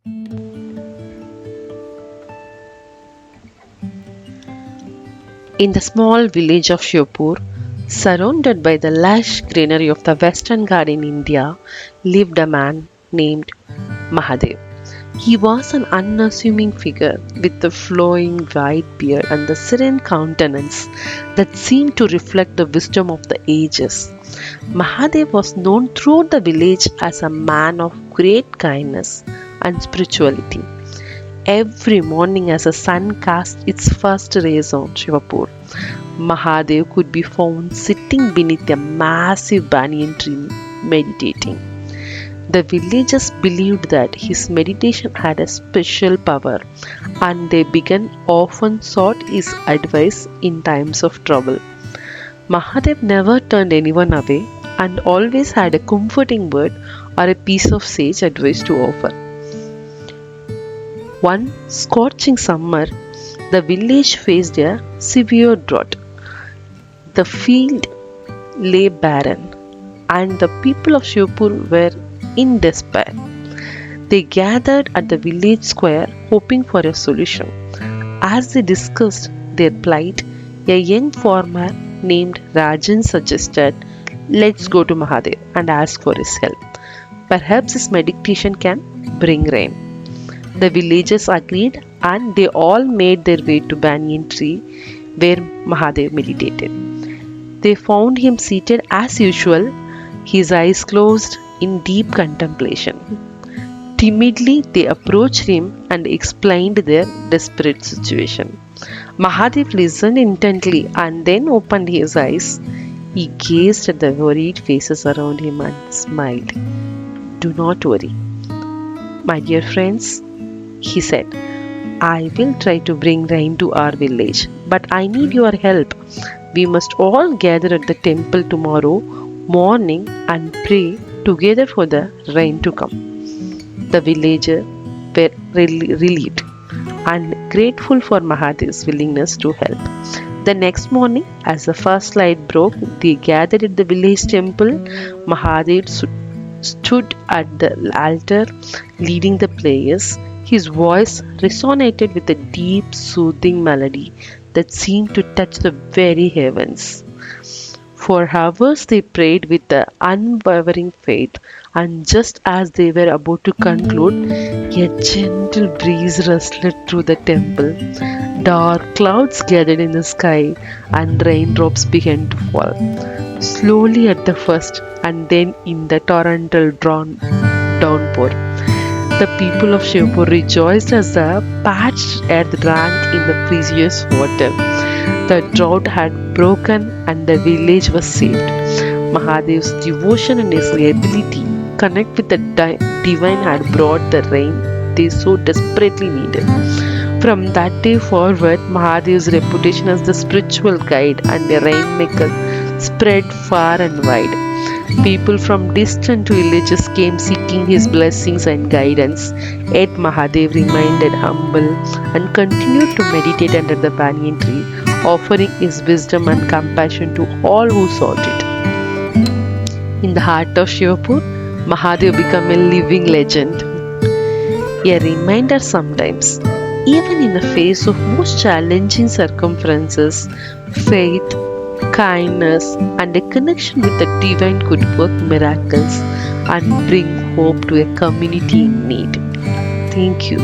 In the small village of Shivpur, surrounded by the lush greenery of the Western Ghats in India, lived a man named Mahadev. He was an unassuming figure with a flowing white beard and the serene countenance that seemed to reflect the wisdom of the ages. Mahadev was known throughout the village as a man of great kindness and spirituality. Every morning, as the sun cast its first rays on Shivapur, Mahadev could be found sitting beneath a massive banyan tree meditating. The villagers believed that his meditation had a special power and they began often sought his advice in times of trouble. Mahadev never turned anyone away and always had a comforting word or a piece of sage advice to offer. One scorching summer, the village faced a severe drought. The field lay barren, and the people of Shivpur were in despair. They gathered at the village square hoping for a solution. As they discussed their plight, a young farmer named Rajan suggested, "Let's go to Mahadev and ask for his help. Perhaps his meditation can bring rain." The villagers agreed and they all made their way to Banyan Tree where Mahadev meditated. They found him seated as usual, his eyes closed in deep contemplation. Timidly, they approached him and explained their desperate situation. Mahadev listened intently and then opened his eyes. He gazed at the worried faces around him and smiled. "Do not worry, my dear friends," he said. "I will try to bring rain to our village, but I need your help. We must all gather at the temple tomorrow morning and pray together for the rain to come." The villagers were relieved and grateful for Mahadev's willingness to help. The next morning, as the first light broke, they gathered at the village temple. Mahadev stood at the altar leading the prayers. His voice resonated with a deep, soothing melody that seemed to touch the very heavens. For hours they prayed with unwavering faith, and just as they were about to conclude, a gentle breeze rustled through the temple. Dark clouds gathered in the sky, and raindrops began to fall, slowly at the first, and then in the torrential downpour. The people of Shivpur rejoiced as the parched earth drank in the precious water. The drought had broken and the village was saved. Mahadev's devotion and his ability to connect with the divine had brought the rain they so desperately needed. From that day forward, Mahadev's reputation as the spiritual guide and the rainmaker spread far and wide. People from distant villages came seeking his blessings and guidance, yet Mahadev remained humble and continued to meditate under the banyan tree, offering his wisdom and compassion to all who sought it. In the heart of Shivapur, Mahadev became a living legend, a reminder sometimes, even in the face of most challenging circumstances, faith, kindness, and a connection with the divine could work miracles and bring hope to a community in need. Thank you.